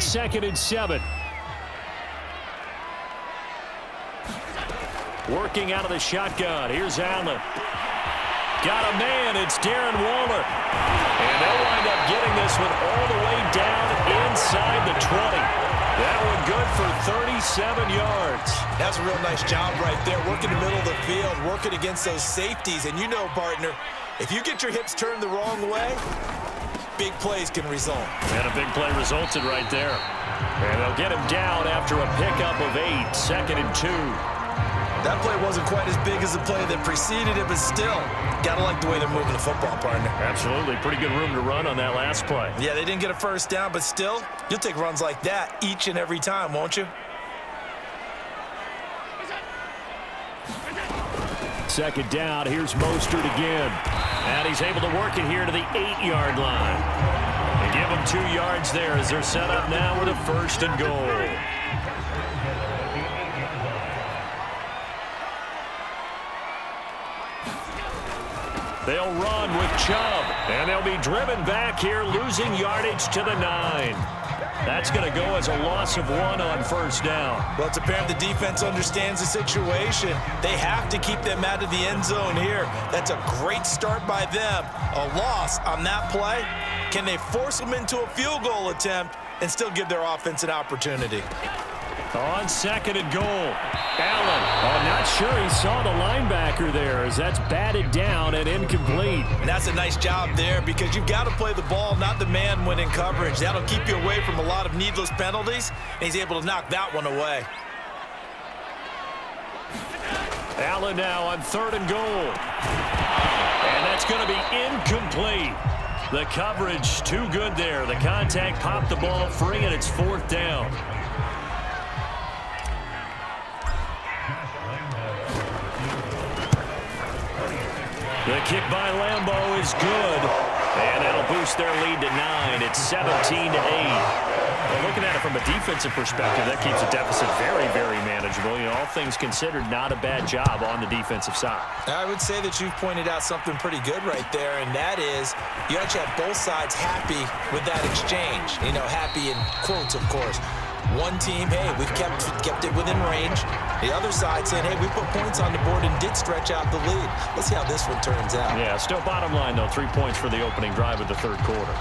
on 2nd and 7. Working out of the shotgun. Here's Allen. Got a man. It's Darren Waller. And they'll wind up getting this one all the way down inside the 20. That one good for 37 yards. That's a real nice job right there, working the middle of the field, working against those safeties. And you know, partner, if you get your hips turned the wrong way, big plays can result. And a big play resulted right there. And they'll get him down after a pickup of 8, 2nd and 2. That play wasn't quite as big as the play that preceded it, but still, gotta like the way they're moving the football, partner. Absolutely. Pretty good room to run on that last play. Yeah, they didn't get a first down, but still, you'll take runs like that each and every time, won't you? 2nd down. Here's Mostert again. And he's able to work it here to the 8-yard line. They give him 2 yards there as they're set up now with a 1st and goal. They'll run with Chubb, and they'll be driven back here, losing yardage to the 9. That's going to go as a loss of 1 on 1st down. Well, it's apparent the defense understands the situation. They have to keep them out of the end zone here. That's a great start by them. A loss on that play. Can they force them into a field goal attempt and still give their offense an opportunity? On 2nd and goal, Allen. I'm not sure he saw the linebacker there as that's batted down and incomplete. And that's a nice job there because you've got to play the ball, not the man when in coverage. That'll keep you away from a lot of needless penalties, and he's able to knock that one away. Allen now on 3rd and goal. And that's going to be incomplete. The coverage too good there. The contact popped the ball free, and it's 4th down. The kick by Lambeau is good, and that'll boost their lead to 9. It's 17-8. Well, looking at it from a defensive perspective, that keeps the deficit very, very manageable. You know, all things considered, not a bad job on the defensive side. I would say that you've pointed out something pretty good right there, and that is you actually have both sides happy with that exchange. You know, happy in quotes, of course. One team, hey, we've kept it within range. The other side saying, hey, we put points on the board and did stretch out the lead. Let's see how this one turns out. Yeah, still bottom line, though, 3 points for the opening drive of the 3rd quarter.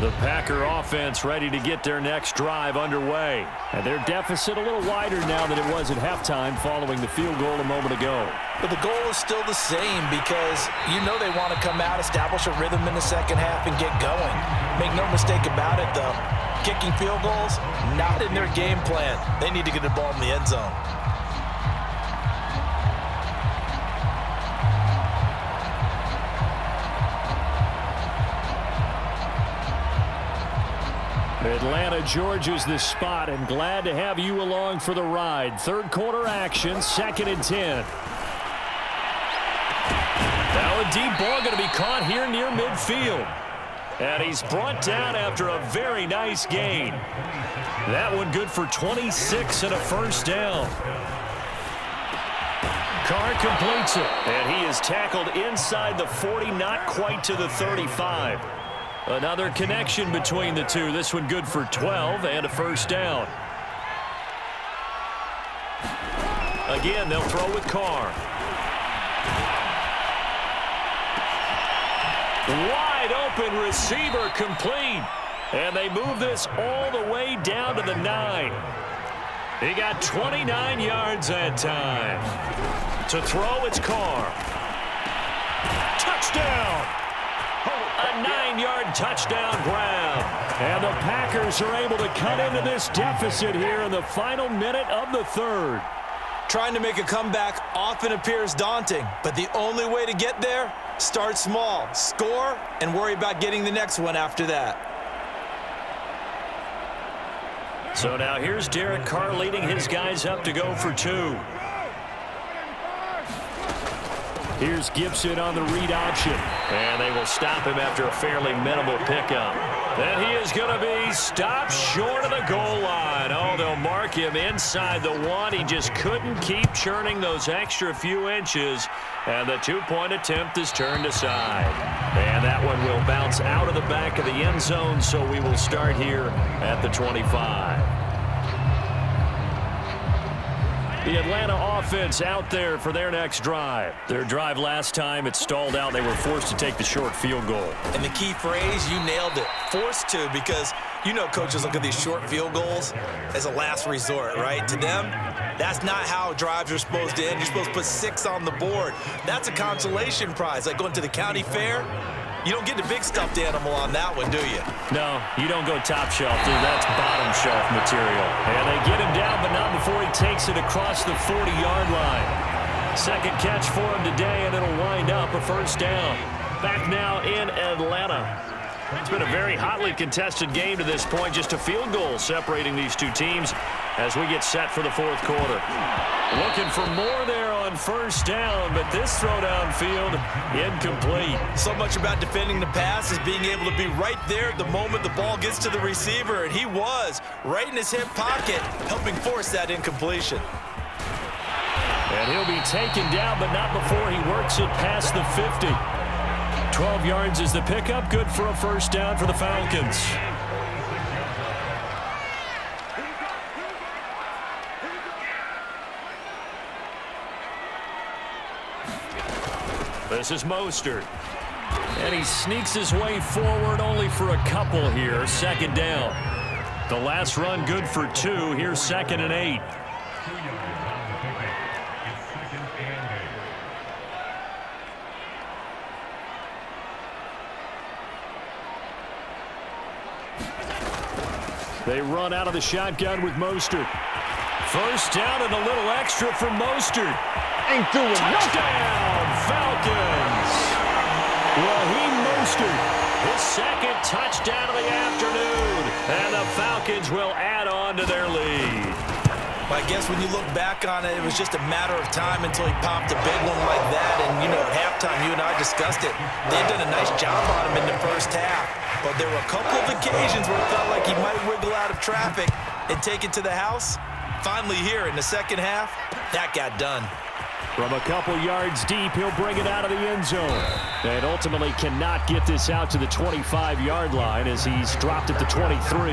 The Packer offense ready to get their next drive underway. And their deficit a little wider now than it was at halftime following the field goal a moment ago. But the goal is still the same because you know they want to come out, establish a rhythm in the second half, and get going. Make no mistake about it, though. Kicking field goals, not in their game plan. They need to get the ball in the end zone. Atlanta, Georgia's the spot, and glad to have you along for the ride. 3rd quarter action, 2nd and 10. Now a deep ball going to be caught here near midfield. And he's brought down after a very nice gain. That one good for 26 and a 1st down. Carr completes it, and he is tackled inside the 40, not quite to the 35. Another connection between the two. This one good for 12 and a 1st down. Again, they'll throw with Carr. Wide open receiver complete. And they move this all the way down to the 9. He got 29 yards that time. To throw, it's Carr. Touchdown! A 9-yard touchdown grab. And the Packers are able to cut into this deficit here in the final minute of the 3rd. Trying to make a comeback often appears daunting, but the only way to get there, start small, score, and worry about getting the next one after that. So now here's Derek Carr leading his guys up to go for 2. Here's Gibson on the read option. And they will stop him after a fairly minimal pickup. And he is going to be stopped short of the goal line. Oh, they'll mark him inside the one. He just couldn't keep churning those extra few inches. And the two-point attempt is turned aside. And that one will bounce out of the back of the end zone, so we will start here at the 25. The Atlanta offense out there for their next drive. Their drive last time, it stalled out. They were forced to take the short field goal. And the key phrase, you nailed it, forced to, because you know coaches look at these short field goals as a last resort, right? To them, that's not how drives are supposed to end. You're supposed to put 6 on the board. That's a consolation prize, like going to the county fair. You don't get the big stuffed animal on that one, do you? No, you don't go top shelf, dude. That's bottom shelf material. And they get him down, but not before he takes it across the 40-yard line. Second catch for him today, and it'll wind up a first down. Back now in Atlanta. It's been a very hotly contested game to this point. Just a field goal separating these two teams as we get set for the fourth quarter. Looking for more there on first down, but this throw downfield incomplete. So much about defending the pass is being able to be right there at the moment the ball gets to the receiver, and he was right in his hip pocket, helping force that incompletion. And he'll be taken down, but not before he works it past the 50. 12 yards is the pickup, good for a first down for the Falcons. This is Mostert. And he sneaks his way forward only for a couple here. Second down. The last run good for 2. Here's 2nd and 8. They run out of the shotgun with Mostert. First down and a little extra for Mostert. Ain't doing Touchdown, Falcons! Raheem Mostert, his second touchdown of the afternoon. And the Falcons will add on to their lead. I guess when you look back on it, it was just a matter of time until he popped a big one like that. And, you know, at halftime, you and I discussed it. They've done a nice job on him in the first half. But there were a couple of occasions where it felt like he might wiggle out of traffic and take it to the house. Finally here in the second half, that got done. From a couple yards deep, he'll bring it out of the end zone. And ultimately cannot get this out to the 25-yard line as he's dropped at the 23.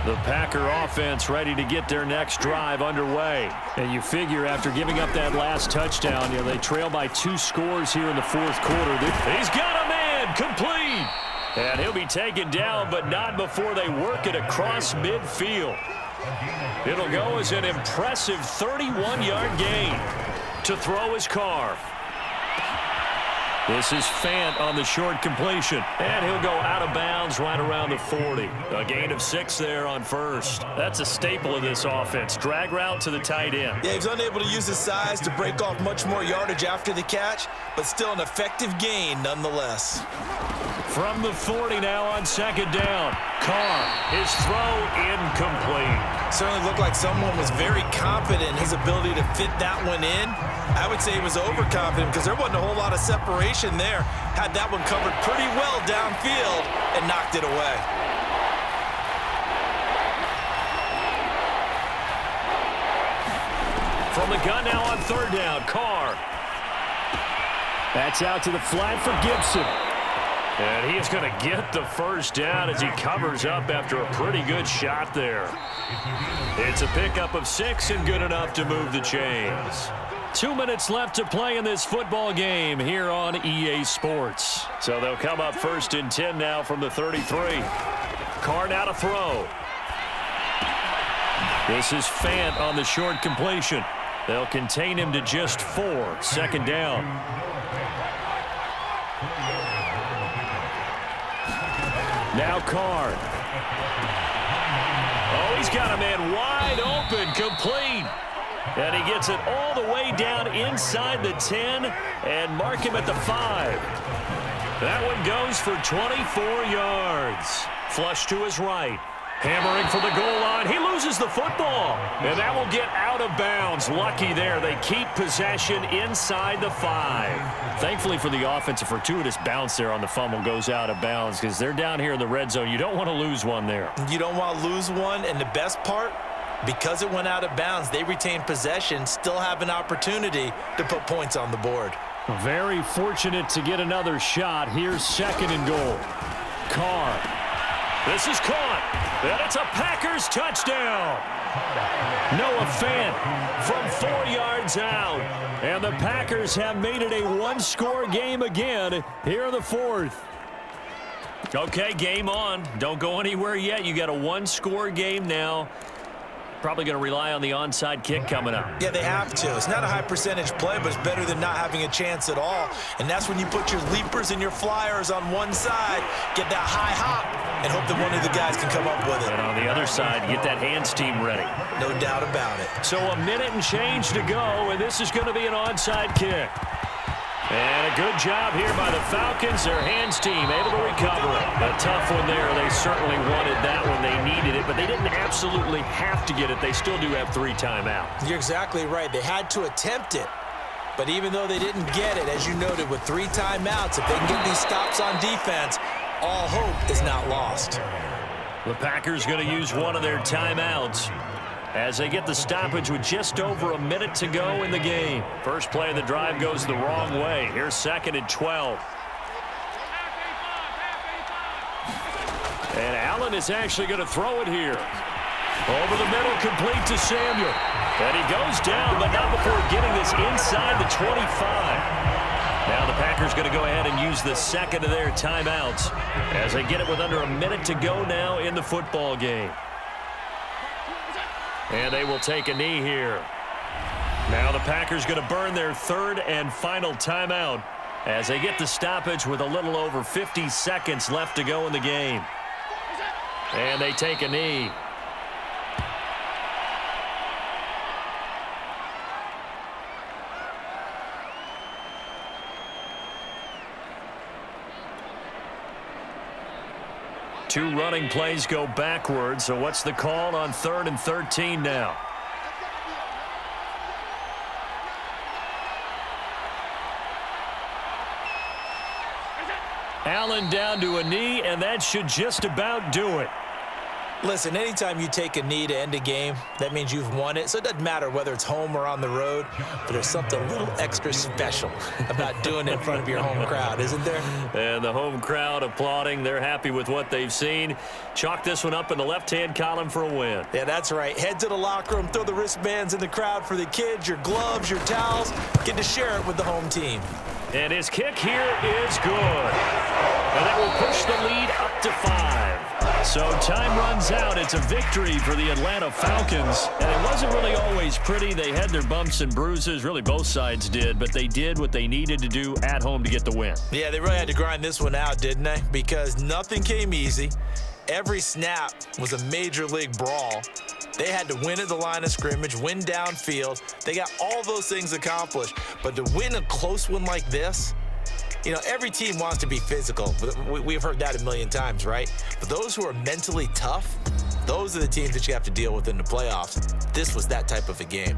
The Packer offense ready to get their next drive underway. And you figure after giving up that last touchdown, they trail by 2 scores here in the fourth quarter. He's got a man, complete. And he'll be taken down, but not before they work it across midfield. It'll go as an impressive 31-yard gain to throw his Carr. This is Fant on the short completion. And he'll go out of bounds right around the 40. A gain of 6 there on first. That's a staple of this offense. Drag route to the tight end. Yeah, he's unable to use his size to break off much more yardage after the catch, but still an effective gain nonetheless. From the 40 now on second down. Carr, his throw incomplete. Certainly looked like someone was very confident in his ability to fit that one in. I would say he was overconfident because there wasn't a whole lot of separation there. Had that one covered pretty well downfield and knocked it away. From the gun now on third down, Carr. That's out to the flat for Gibson. And he is going to get the first down as he covers up after a pretty good shot there. It's a pickup of 6 and good enough to move the chains. 2 minutes left to play in this football game here on EA Sports. So they'll come up 1st and 10 now from the 33. Carr now to throw. This is Fant on the short completion. They'll contain him to just 4. Second down. Now Carr. Oh, he's got a man wide open, complete. And he gets it all the way down inside the 10 and mark him at the 5. That one goes for 24 yards. Flush to his right. Hammering for the goal line. He loses the football. And that will get out of bounds. Lucky there. They keep possession inside the 5. Thankfully for the offense, a fortuitous bounce there on the fumble goes out of bounds because they're down here in the red zone. You don't want to lose one there. You don't want to lose one. And the best part, because it went out of bounds, they retain possession, still have an opportunity to put points on the board. Very fortunate to get another shot. Here's 2nd and goal. Carr. This is caught. And it's a Packers touchdown. Noah Fant from 4 yards out. And the Packers have made it a one-score game again here in the 4th. Okay, game on. Don't go anywhere yet. You got a one-score game now. Probably going to rely on the onside kick coming up. Yeah, they have to. It's not a high percentage play, but it's better than not having a chance at all. And that's when you put your leapers and your flyers on one side, get that high hop, and hope that one of the guys can come up with it. And on the other side, get that hands team ready. No doubt about it. So a minute and change to go, and this is going to be an onside kick. And a good job here by the Falcons. Their hands team able to recover it. A tough one there. They certainly wanted that when they needed it, but they didn't absolutely have to get it. They still do have 3 timeouts. You're exactly right. They had to attempt it. But even though they didn't get it, as you noted, with 3 timeouts, if they can get these stops on defense, all hope is not lost. The Packers going to use one of their timeouts as they get the stoppage with just over a minute to go in the game. First play of the drive goes the wrong way. Here's 2nd and 12. And Allen is actually going to throw it here. Over the middle, complete to Samuel. And he goes down, but not before getting this inside the 25. Now the Packers going to go ahead and use the 2nd of their timeouts as they get it with under a minute to go now in the football game. And they will take a knee here. Now the Packers going to burn their 3rd and final timeout as they get the stoppage with a little over 50 seconds left to go in the game. And they take a knee. Two running plays go backwards, so what's the call on 3rd and 13 now? Allen down to a knee, and that should just about do it. Listen, anytime you take a knee to end a game, that means you've won it. So it doesn't matter whether it's home or on the road, but there's something a little extra special about doing it in front of your home crowd, isn't there? And the home crowd applauding. They're happy with what they've seen. Chalk this one up in the left-hand column for a win. Yeah, that's right. Head to the locker room, throw the wristbands in the crowd for the kids, your gloves, your towels. Get to share it with the home team. And his kick here is good. And that will push the lead up to 5. So time runs out. It's a victory for the Atlanta Falcons. And it wasn't really always pretty. They had their bumps and bruises. Really, both sides did. But they did what they needed to do at home to get the win. Yeah, they really had to grind this one out, didn't they? Because nothing came easy. Every snap was a major league brawl. They had to win at the line of scrimmage, win downfield. They got all those things accomplished. But to win a close one like this, you know, every team wants to be physical. We've heard that a million times, right? But those who are mentally tough, those are the teams that you have to deal with in the playoffs. This was that type of a game.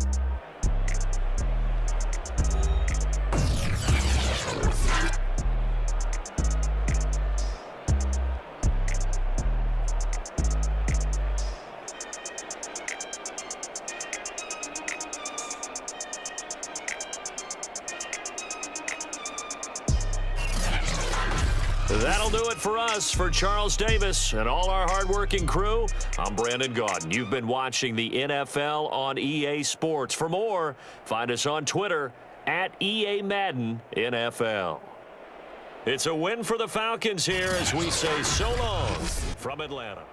That'll do it for us. For Charles Davis and all our hardworking crew, I'm Brandon Gaudin. You've been watching the NFL on EA Sports. For more, find us on Twitter at EA Madden NFL. It's a win for the Falcons here as we say so long from Atlanta.